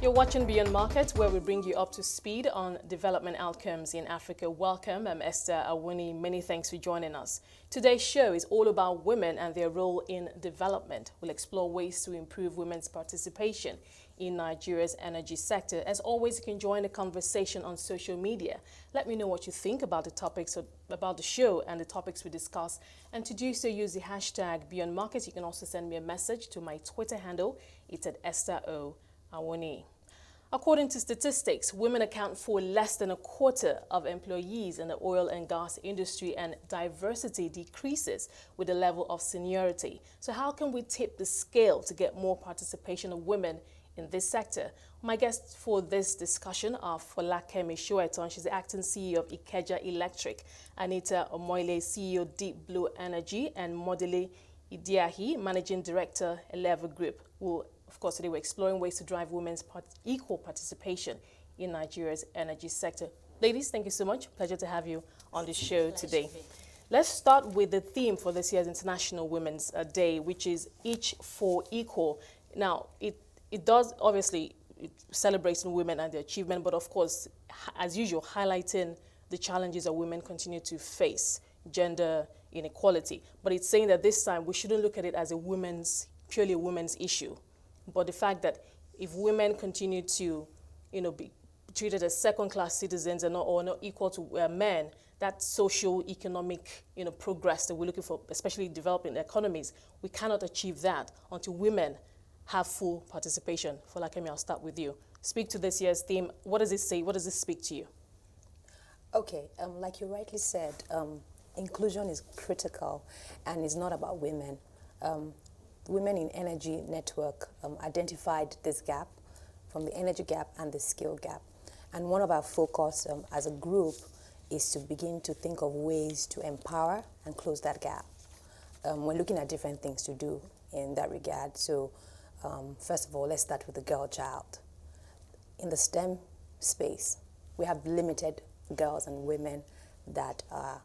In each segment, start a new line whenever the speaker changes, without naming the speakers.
You're watching Beyond Market, where we bring you up to speed on development outcomes in Africa. Welcome, I'm Esther, Awoniyi. Many thanks for joining us. Today's show is all about women and their role in development. We'll explore ways to improve women's participation in Nigeria's energy sector. As always, you can join the conversation on social media. Let me know what you think about the topics, about the show and the topics we discuss. And to do so, use the hashtag Beyond Market. You can also send me a message to my Twitter handle. It's at Esther O. Awoniyi. According to statistics, women account for less than a quarter of employees in the oil and gas industry, and diversity decreases with the level of seniority. So how can we tip the scale to get more participation of women in this sector? My guests for this discussion are Folakemi Soetan, she's the acting CEO of Ikeja Electric, Anita Omoile, CEO Deep Blue Energy, and Modele Idiahi, Managing Director, Eleva Group. Of course, today we're exploring ways to drive women's equal participation in Nigeria's energy sector. Ladies, thank you so much. Pleasure to have you on the show today. Let's start with the theme for this year's International Women's Day, which is Each for Equal. Now, it does, obviously, it celebrates women and their achievement, but of course, as usual, highlighting the challenges that women continue to face, gender inequality. But it's saying that this time we shouldn't look at it as purely a women's issue. But the fact that if women continue to, be treated as second-class citizens and not equal to men, that socio-economic, progress that we're looking for, especially developing economies, we cannot achieve that until women have full participation. Folakemi, I'll start with you. Speak to this year's theme. What does it say? What does it speak to you?
Okay, like you rightly said, inclusion is critical, and it's not about women. Women in Energy Network identified this gap from the energy gap and the skill gap. And one of our focus as a group is to begin to think of ways to empower and close that gap. We're looking at different things to do in that regard. So first of all, let's start with the girl child. In the STEM space, we have limited girls and women that are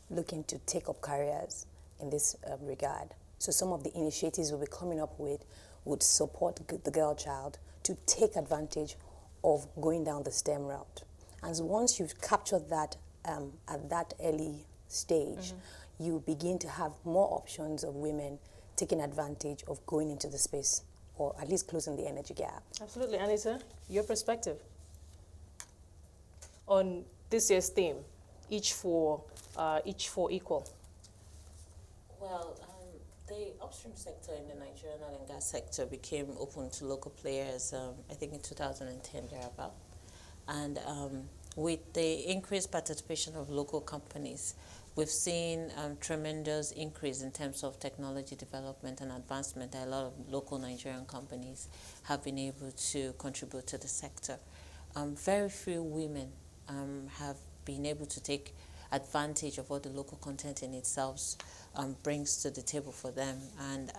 looking to take up careers in this regard. So some of the initiatives we'll be coming up with would support the girl child to take advantage of going down the STEM route. And once you've captured that at that early stage, you begin to have more options of women taking advantage of going into the space, or at least closing the energy gap.
Absolutely. Anita, your perspective on this year's theme, each for equal.
Well, the upstream sector in the Nigerian oil and gas sector became open to local players, I think in 2010 thereabout. And with the increased participation of local companies, we've seen tremendous increase in terms of technology development and advancement. A lot of local Nigerian companies have been able to contribute to the sector. Very few women have been able to take advantage of what the local content in itself brings to the table for them. And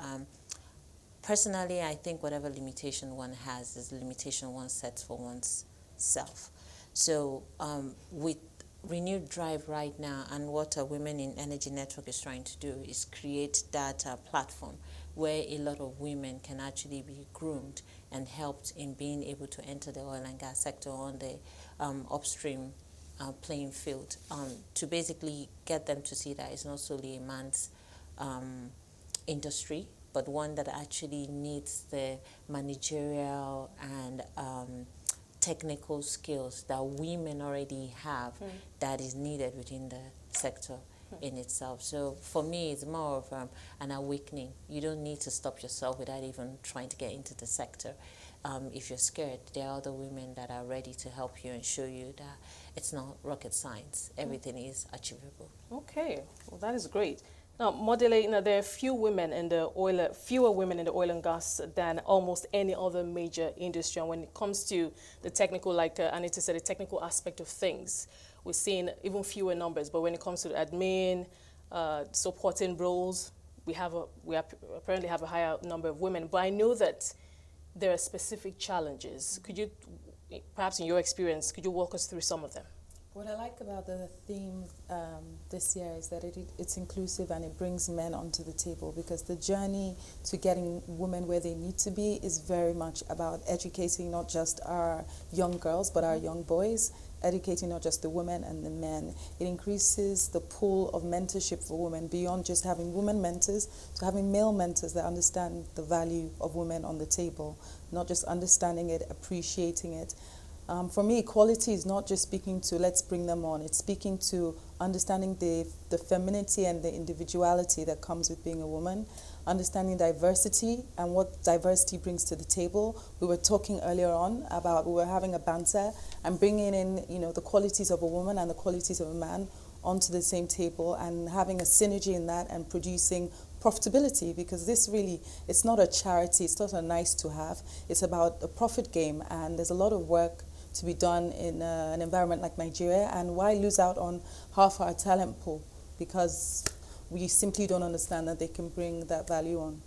personally, I think whatever limitation one has is the limitation one sets for one's self. So with renewed drive right now, and what Women in Energy Network is trying to do is create that platform where a lot of women can actually be groomed and helped in being able to enter the oil and gas sector on the upstream playing field, to basically get them to see that it's not solely a man's industry, but one that actually needs the managerial and technical skills that women already have that is needed within the sector in itself. So for me, it's more of an awakening. You don't need to stop yourself without even trying to get into the sector. If you're scared, there are other women that are ready to help you and show you that it's not rocket science. Everything is achievable.
Okay, well, that is great. Now, Modele, there are fewer women in the oil and gas than almost any other major industry. And when it comes to the technical, like Anita said, the technical aspect of things, we're seeing even fewer numbers. But when it comes to admin, supporting roles, we apparently have a higher number of women. But I know that there are specific challenges. Could you, perhaps in your experience, could you walk us through some of them?
What I like about the theme this year is that it's inclusive and it brings men onto the table, because the journey to getting women where they need to be is very much about educating not just our young girls but our young boys, educating not just the women and the men. It increases the pool of mentorship for women beyond just having women mentors to having male mentors that understand the value of women on the table, not just understanding it, appreciating it. For me, equality is not just speaking to let's bring them on. It's speaking to understanding the femininity and the individuality that comes with being a woman, understanding diversity and what diversity brings to the table. We were talking earlier on about, we were having a banter and bringing in, the qualities of a woman and the qualities of a man onto the same table and having a synergy in that and producing profitability, because this really, it's not a charity, it's not a nice to have, it's about a profit game, and there's a lot of work to be done in an environment like Nigeria. And why lose out on half our talent pool? Because we simply don't understand that they can bring that value on.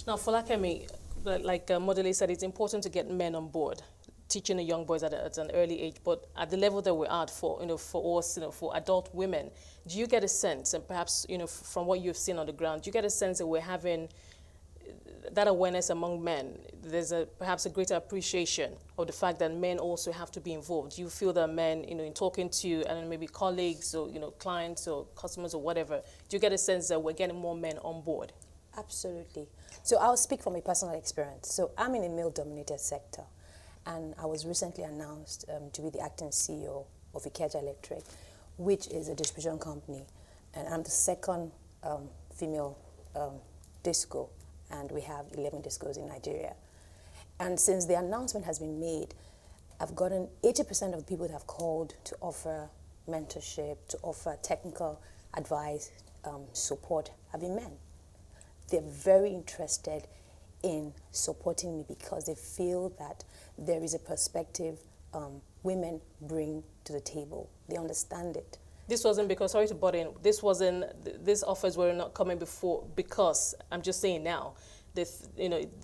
Now, Folakemi, like Modele said, it's important to get men on board, teaching the young boys at an early age. But at the level that we're at for us, for adult women, do you get a sense, and perhaps from what you've seen on the ground, do you get a sense that we're having that awareness among men? There's perhaps a greater appreciation of the fact that men also have to be involved. Do you feel that men, in talking to maybe colleagues or clients or customers or whatever, do you get a sense that we're getting more men on board?
Absolutely. So I'll speak from a personal experience. So I'm in a male-dominated sector, and I was recently announced to be the acting CEO of Ikeja Electric, which is a distribution company, and I'm the second female disco, and we have 11 discos in Nigeria. And since the announcement has been made, I've gotten 80% of the people that have called to offer mentorship, to offer technical advice, support, have been men. They're very interested in supporting me because they feel that there is a perspective women bring to the table. They understand it.
This wasn't because, sorry to butt in, these offers were not coming before because, I'm just saying now, the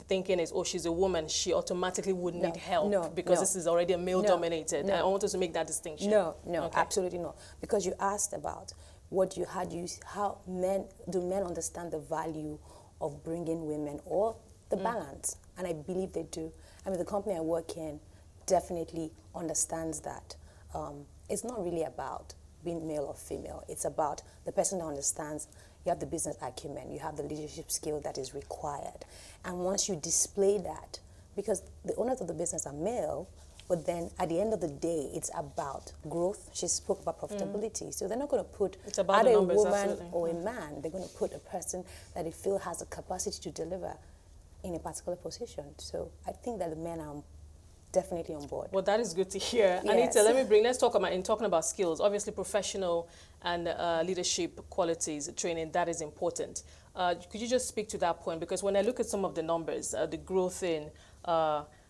thinking is, oh, she's a woman, she automatically would need help because this is already a male-dominated. I want us to make that distinction.
No, okay. Absolutely not. Because you asked about how men understand the value of bringing women or the balance, and I believe they do. I mean, the company I work in definitely understands that. It's not really about being male or female. It's about the person that understands you have the business acumen, you have the leadership skill that is required. And once you display that, because the owners of the business are male, but then at the end of the day, it's about growth. She spoke about profitability. So they're not going to put either a woman or a man. They're going to put a person that they feel has the capacity to deliver in a particular position. So I think that the men are definitely on board.
Well, that is good to hear.
Yes.
Anita, let's talk about, in talking about skills, obviously professional and leadership qualities, training, that is important. Could you just speak to that point? Because when I look at some of the numbers, the growth in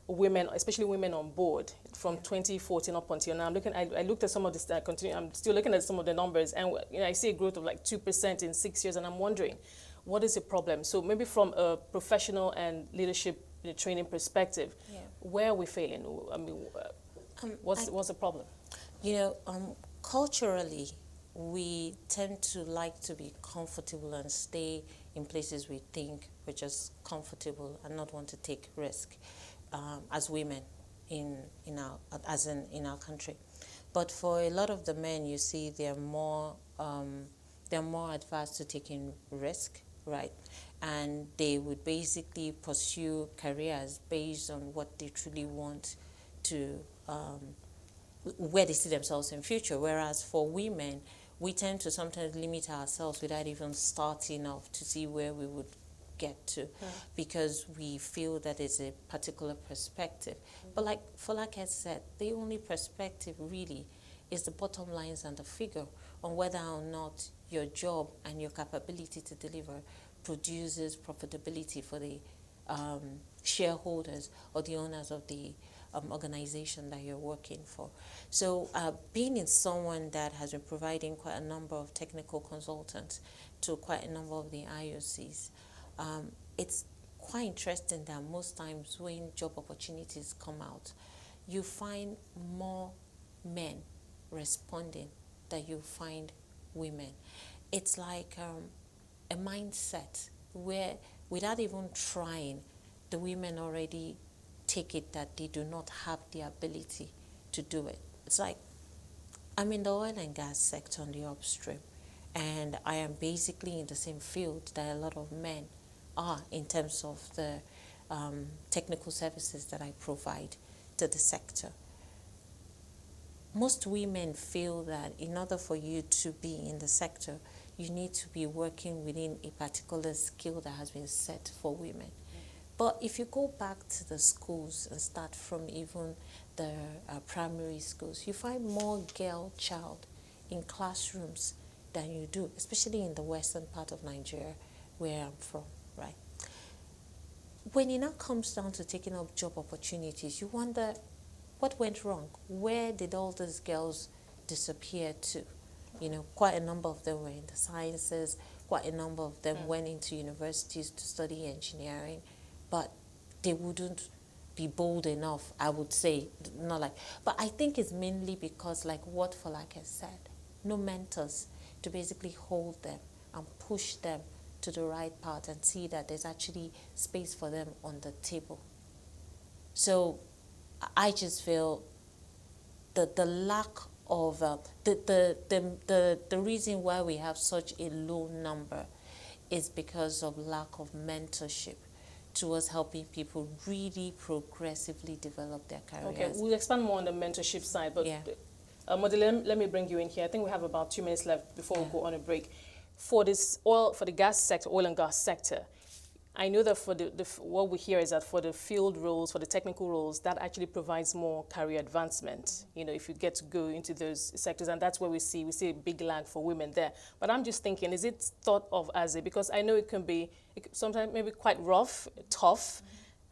women, especially women on board, from 2014 up until now, I looked at some of this, I'm still looking at some of the numbers, and I see a growth of like 2% in 6 years, and I'm wondering, what is the problem? So maybe from a professional and leadership training perspective, where are we failing? I mean, what's the problem?
Culturally, we tend to like to be comfortable and stay in places we think we're just comfortable and not want to take risk as women in our country. But for a lot of the men, you see, they're more advanced to taking risk, right? And they would basically pursue careers based on what they truly want to, where they see themselves in future. Whereas for women, we tend to sometimes limit ourselves without even starting off to see where we would get to, because we feel that it's a particular perspective. But like Folake said, the only perspective really is the bottom lines and the figure on whether or not your job and your capability to deliver produces profitability for the shareholders or the owners of the organization that you're working for. So being in someone that has been providing quite a number of technical consultants to quite a number of the IOCs, it's quite interesting that most times when job opportunities come out, you find more men responding that you find women. It's like a mindset where, without even trying, the women already take it that they do not have the ability to do it. It's like, I'm in the oil and gas sector on the upstream, and I am basically in the same field that a lot of men are in terms of the technical services that I provide to the sector. Most women feel that in order for you to be in the sector, you need to be working within a particular skill that has been set for women. But if you go back to the schools and start from even the primary schools, you find more girl child in classrooms than you do, especially in the western part of Nigeria, where I'm from, right? When it now comes down to taking up job opportunities, you wonder what went wrong? Where did all these girls disappear to? You know, quite a number of them were in the sciences, quite a number of them went into universities to study engineering, but they wouldn't be bold enough, I would say, not like, but I think it's mainly because, like what Folake said, no mentors to basically hold them and push them to the right path and see that there's actually space for them on the table. So I just feel that the lack of the reason why we have such a low number is because of lack of mentorship towards helping people really progressively develop their careers.
Okay, we'll expand more on the mentorship side, but
yeah.
Modele, let me bring you in here. I think we have about 2 minutes left before we go on a break. For this for the gas sector, oil and gas sector, I know that for what we hear is that for the field roles, for the technical roles, that actually provides more career advancement, you know, if you get to go into those sectors, and that's where we see a big lag for women there. But I'm just thinking, is it thought of as because I know it can be sometimes maybe quite rough, tough,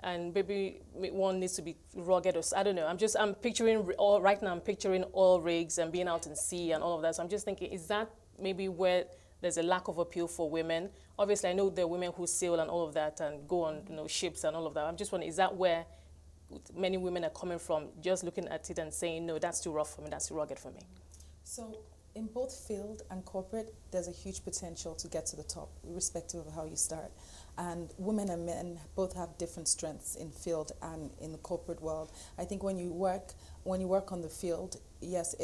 and maybe one needs to be rugged, or I don't know. I'm picturing right now. I'm picturing oil rigs and being out in sea and all of that. So I'm just thinking, is that maybe where there's a lack of appeal for women? Obviously, I know there are women who sail and all of that and go on, you know, ships and all of that. I'm just wondering, is that where many women are coming from, just looking at it and saying, no, that's too rough for me, that's too rugged for me?
So in both field and corporate, there's a huge potential to get to the top, irrespective of how you start. And women and men both have different strengths in field and in the corporate world. I think when you work on the field, yes,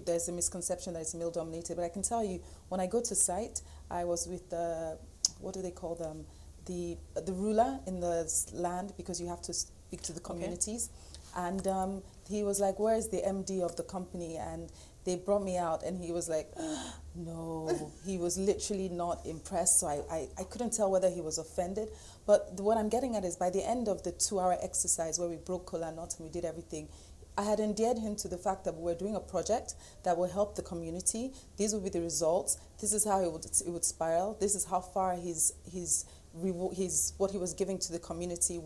there's a misconception that it's male dominated, but I can tell you, when I go to site, I was with the, what do they call them? The ruler in the land, because you have to speak to the communities. Okay. And he was like, where is the MD of the company? And they brought me out, and he was like, no. He was literally not impressed, so I couldn't tell whether he was offended. But what I'm getting at is, by the end of the 2-hour exercise where we broke cola nuts and we did everything, I had endeared him to the fact that we're doing a project that will help the community. These will be the results. This is how it would spiral. This is how far what he was giving to the community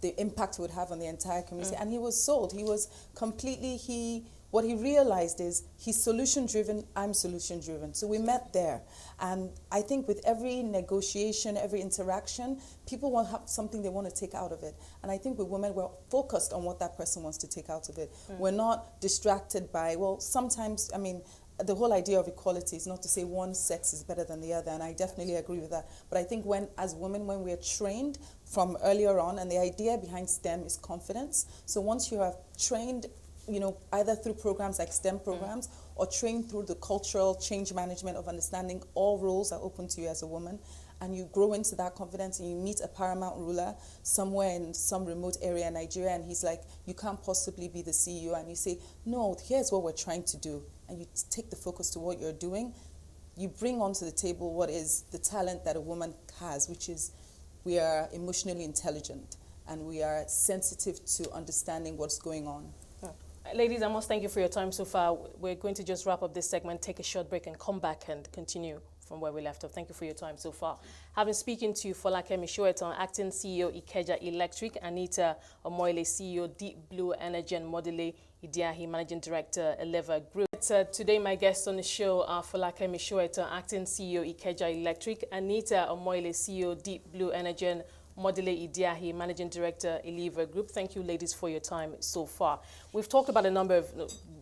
the impact would have on the entire community. And he was sold. He was completely, what he realized is he's solution-driven, I'm solution-driven. So we met there. And I think with every negotiation, every interaction, people will have something they want to take out of it. And I think with women, we're focused on what that person wants to take out of it. We're not distracted by, well, sometimes, I mean, the whole idea of equality is not to say one sex is better than the other, and I definitely agree with that. But I think as women, when we're trained from earlier on, and the idea behind STEM is confidence. So once you have trained, you know, either through programs like STEM programs or trained through the cultural change management of understanding all roles are open to you as a woman, and you grow into that confidence and you meet a paramount ruler somewhere in some remote area in Nigeria, and he's like, you can't possibly be the CEO, and you say, no, here's what we're trying to do, and you take the focus to what you're doing, you bring onto the table what is the talent that a woman has, which is we are emotionally intelligent and we are sensitive to understanding what's going on.
Ladies, I must thank you for your time so far. We're going to just wrap up this segment, take a short break, and come back and continue from where we left off. Thank you for your time so far. I've been speaking to Folakemi Soetan, Acting CEO, Ikeja Electric, Anita Omoile, CEO, Deep Blue Energy and Modele, Idiahi, Managing Director, Eleva Group. Today, my guests on the show are Folakemi Soetan, Acting CEO, Ikeja Electric, Anita Omoile, CEO, Deep Blue Energy and Modele Idiahi, Managing Director, Eleva Group. Thank you, ladies, for your time so far. We've talked about a number of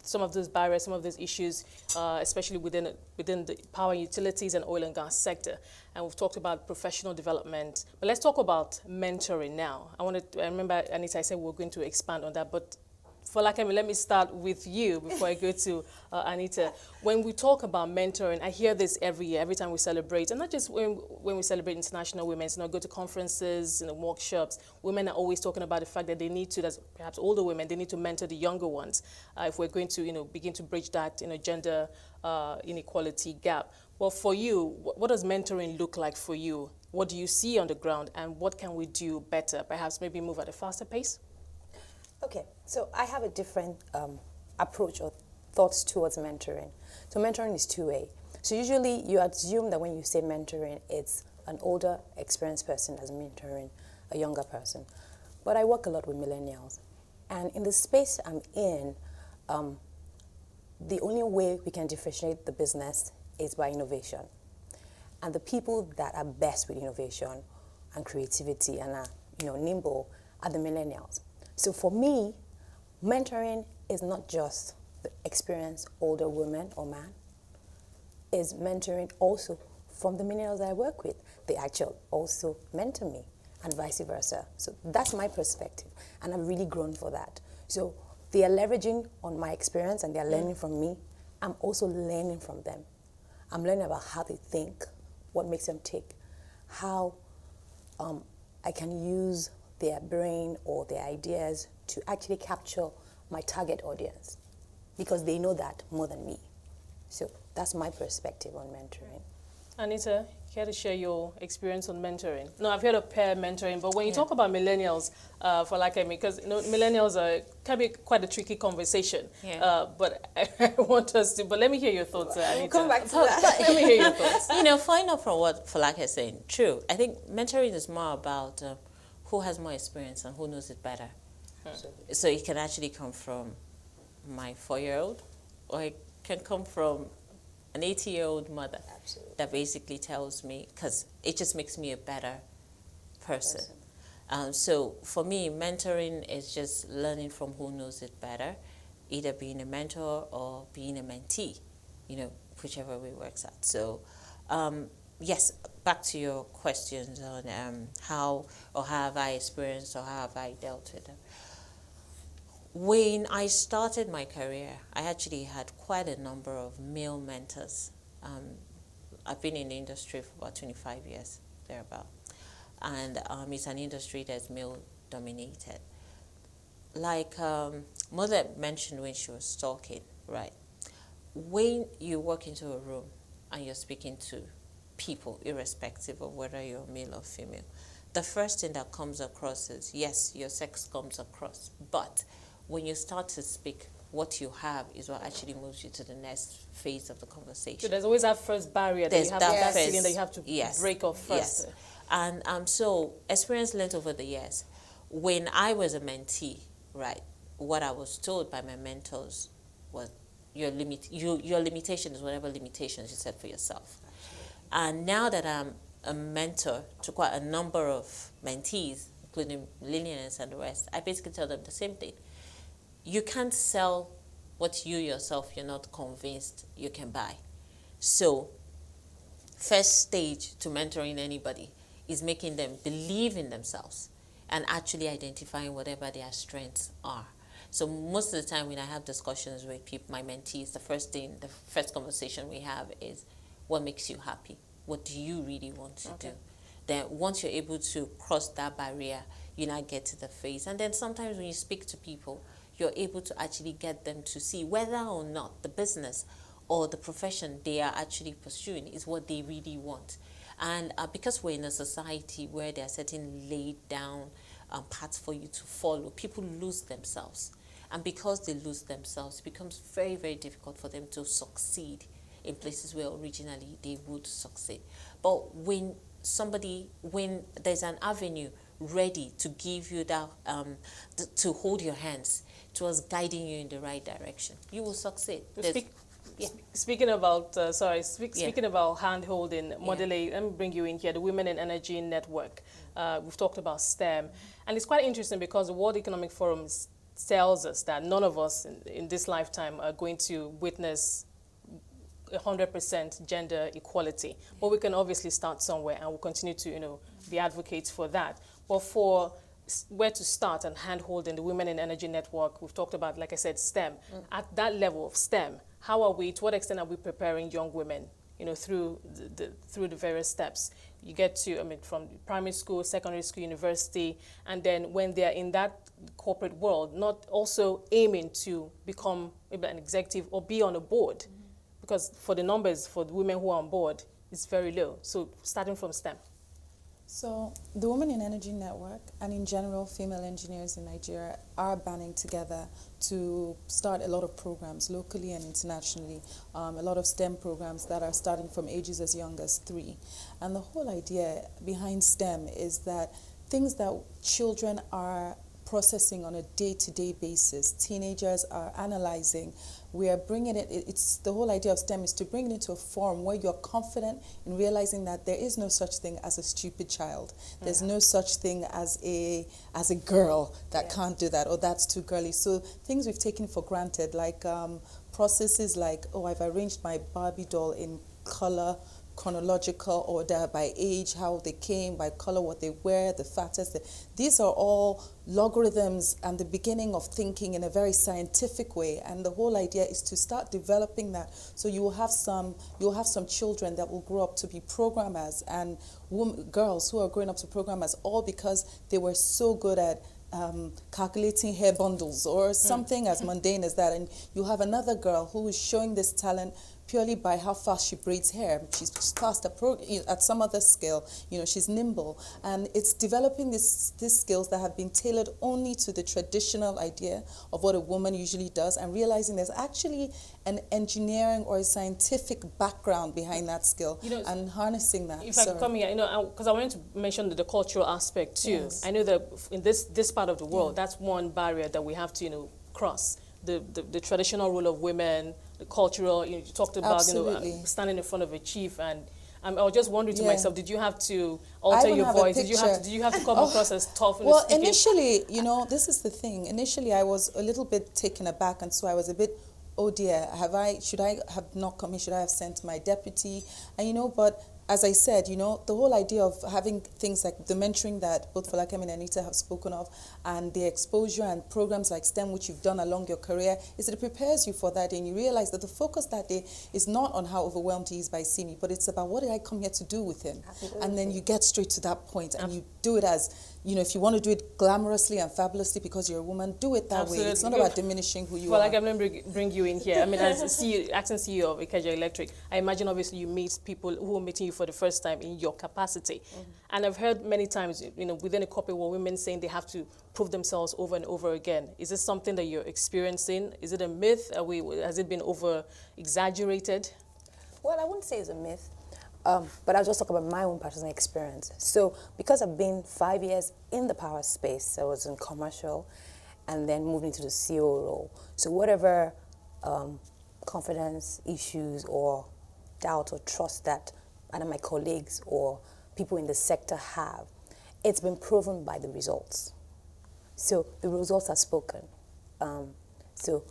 some of those barriers, some of those issues, especially within the power utilities and oil and gas sector. And we've talked about professional development. But let's talk about mentoring now. I remember, Anita, I said we were going to expand on that, but Folakemi, let me start with you before I go to Anita. When we talk about mentoring, I hear this every year, every time we celebrate, and not just when we celebrate International Women's, go to conferences, workshops. Women are always talking about the fact that they need to, as perhaps older women, they need to mentor the younger ones if we're going to, begin to bridge that, gender inequality gap. Well, for you, what does mentoring look like for you? What do you see on the ground, and what can we do better? Perhaps maybe move at a faster pace?
Okay, so I have a different approach or thoughts towards mentoring. So mentoring is two-way. So usually you assume that when you say mentoring, it's an older, experienced person that's mentoring a younger person. But I work a lot with millennials. And in the space I'm in, the only way we can differentiate the business is by innovation. And the people that are best with innovation and creativity and are nimble are the millennials. So for me, mentoring is not just the experienced older woman or man. Is mentoring also from the millennials that I work with. They actually also mentor me and vice versa. So that's my perspective, and I've really grown for that. So they are leveraging on my experience and they are learning from me. I'm also learning from them. I'm learning about how they think, what makes them tick, how I can use their brain or their ideas to actually capture my target audience, because they know that more than me. So that's my perspective on mentoring.
Anita, care to share your experience on mentoring? No, I've heard of peer mentoring, but when you talk about millennials, Folakemi, because millennials can be quite a tricky conversation.
Yeah.
But I want us to. But let me hear your thoughts, Anita.
We'll come back to that.
Let me hear your thoughts.
Following up from what Folake is saying, true. I think mentoring is more about who has more experience and who knows it better. So it can actually come from my 4-year-old, or it can come from an 80-year-old mother.
Absolutely.
That basically tells me, because it just makes me a better person. So for me, mentoring is just learning from who knows it better, either being a mentor or being a mentee, whichever way works out. So yes, back to your questions on how have I experienced or how have I dealt with them. When I started my career, I actually had quite a number of male mentors. I've been in the industry for about 25 years, thereabout. And it's an industry that's male-dominated. Like Modele mentioned when she was talking, right? When you walk into a room and you're speaking to people, irrespective of whether you're male or female, the first thing that comes across is, yes, your sex comes across, but when you start to speak, what you have is what actually moves you to the next phase of the conversation.
So there's always that first barrier that you have, that feeling that you have to break off first.
Yes. And so experience learned over the years. When I was a mentee, right, what I was told by my mentors was your limitation is whatever limitations you set for yourself. And now that I'm a mentor to quite a number of mentees, including millennials and the rest, I basically tell them the same thing. You can't sell what you yourself you're not convinced you can buy. So first stage to mentoring anybody is making them believe in themselves and actually identifying whatever their strengths are. So most of the time when I have discussions with people, my mentees, the first conversation we have is, what makes you happy? What do you really want to do? Then once you're able to cross that barrier, you now get to the phase. And then sometimes when you speak to people, you're able to actually get them to see whether or not the business or the profession they are actually pursuing is what they really want. And because we're in a society where there are certain laid down paths for you to follow, people lose themselves. And because they lose themselves, it becomes very, very difficult for them to succeed in places where originally they would succeed. But when there's an avenue ready to give you that, to hold your hands towards guiding you in the right direction, you will succeed. Yeah.
Speaking about, speaking about hand-holding, Modele, let me bring you in here, the Women in Energy Network. We've talked about STEM. And it's quite interesting because the World Economic Forum tells us that none of us in this lifetime are going to witness 100% gender equality. But we can obviously start somewhere, and we'll continue to, be advocates for that. But for where to start and hand-holding the Women in Energy Network, we've talked about, like I said, STEM. At that level of STEM, to what extent are we preparing young women, through the various steps? You get to, from primary school, secondary school, university, and then when they're in that corporate world, not also aiming to become maybe an executive or be on a board, because for the numbers, for the women who are on board, it's very low. So starting from STEM.
So the Women in Energy Network, and in general, female engineers in Nigeria are banding together to start a lot of programs locally and internationally, a lot of STEM programs that are starting from ages as young as 3. And the whole idea behind STEM is that things that children are processing on a day-to-day basis, teenagers are analyzing, we are bringing it's the whole idea of STEM is to bring it into a form where you're confident in realizing that there is no such thing as a stupid child. There's no such thing as a girl that can't do that, or that's too girly. So things we've taken for granted, like processes like, I've arranged my Barbie doll in color, chronological order, by age, how they came, by color, what they wear, the fattest. These are all logarithms and the beginning of thinking in a very scientific way. And the whole idea is to start developing that. So you'll have some children that will grow up to be programmers, and girls who are growing up to programmers, all because they were so good at calculating hair bundles or something as mundane as that. And you have another girl who is showing this talent purely by how fast she braids hair. She's fast at some other skill. She's nimble. And it's developing these skills that have been tailored only to the traditional idea of what a woman usually does, and realizing there's actually an engineering or a scientific background behind that skill, and harnessing that.
If I could come here, because I wanted to mention the cultural aspect too. Yes. I know that in this part of the world, that's one barrier that we have to, cross. The traditional role of women, the cultural, you talked about, standing in front of a chief, and I was just wondering to myself, did you have to alter your voice? Did you have to come across as tough?
Well, initially, this is the thing. Initially, I was a little bit taken aback, and so I was a bit, oh dear, should I have not come here? Should I have sent my deputy? And but as I said, the whole idea of having things like the mentoring that both Folakemi and Anita have spoken of, and the exposure and programs like STEM, which you've done along your career, is that it prepares you for that day, and you realize that the focus that day is not on how overwhelmed he is by seeing me, but it's about what did I come here to do with him. Absolutely. And then you get straight to that point, and you do it as, if you want to do it glamorously and fabulously because you're a woman, do it that way. It's not about diminishing who you are.
Well, I'm going to bring you in here. As acting CEO of Ikeja Electric, I imagine obviously you meet people who are meeting you for the first time in your capacity. And I've heard many times, within a corporate world, women saying they have to prove themselves over and over again. Is this something that you're experiencing? Is it a myth? Has it been over-exaggerated?
Well, I wouldn't say it's a myth. But I'll just talk about my own personal experience. So because I've been 5 years in the power space, I was in commercial and then moved into the CEO role. So whatever confidence issues or doubt or trust that either my colleagues or people in the sector have, it's been proven by the results. So the results are spoken. So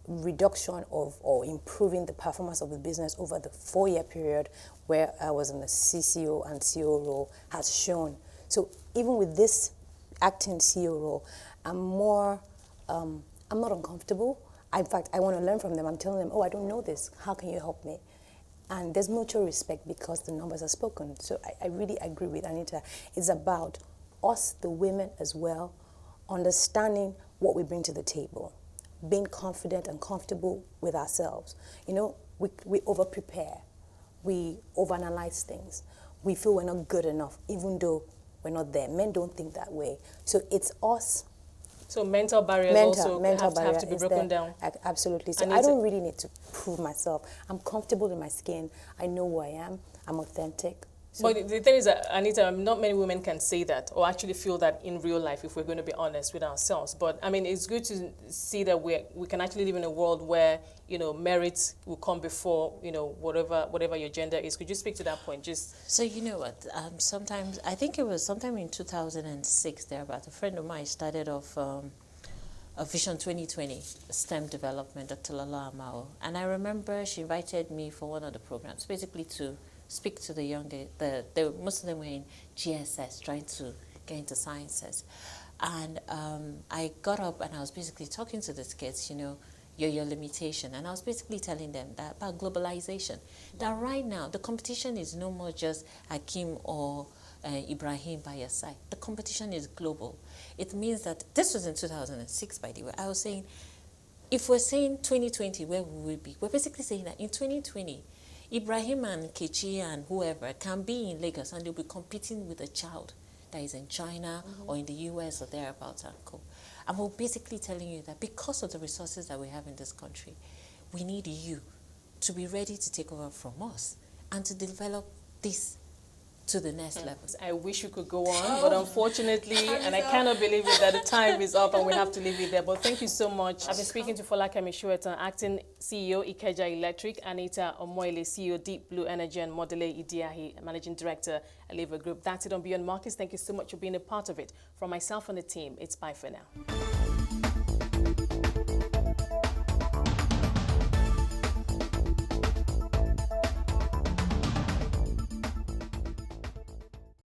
reduction of or improving the performance of the business over the 4-year period where I was in the CCO and CEO role has shown. So even with this acting CEO role, I'm not uncomfortable. In fact, I want to learn from them. I'm telling them, I don't know this. How can you help me? And there's mutual respect because the numbers are spoken. So I really agree with Anita. It's about us, the women as well, understanding what we bring to the table, being confident and comfortable with ourselves. We over-prepare. We overanalyze things. We feel we're not good enough, even though we're not there. Men don't think that way. So it's us.
So mental barriers have to be broken down.
Absolutely. So I don't really need to prove myself. I'm comfortable in my skin. I know who I am. I'm authentic.
But the thing is that, Anita, not many women can say that or actually feel that in real life, if we're going to be honest with ourselves. But I mean, it's good to see that we can actually live in a world where, you know, merit will come before, you know, whatever your gender is. Could you speak to that point?
So you know what, sometimes, I think it was sometime in 2006 thereabout, a friend of mine started off a Vision 2020 STEM development, Dr. Lala Amao. And I remember she invited me for one of the programs, basically to speak to the younger, most of them were in GSS, trying to get into sciences. And I got up and I was basically talking to these kids, you know, your limitation. And I was basically telling them that about globalization, that right now the competition is no more just Hakim or Ibrahim by your side. The competition is global. It means that, this was in 2006, by the way, I was saying, if we're saying 2020, where will we be? We're basically saying that in 2020, Ibrahim and Kechi and whoever can be in Lagos and they'll be competing with a child that is in China or in the US or thereabouts and co. And we're basically telling you that because of the resources that we have in this country, we need you to be ready to take over from us and to develop this to the next level.
I wish you could go on, but unfortunately, and I cannot believe it, that the time is up and we have to leave it there. But thank you so much. I've been speaking to Folakemi Soetan, Acting CEO, Ikeja Electric, Anita Omoile, CEO, Deep Blue Energy, and Modele Idiahi, Managing Director, Eleva Group. That's it on Beyond Markets. Thank you so much for being a part of it. From myself and the team, it's bye for now.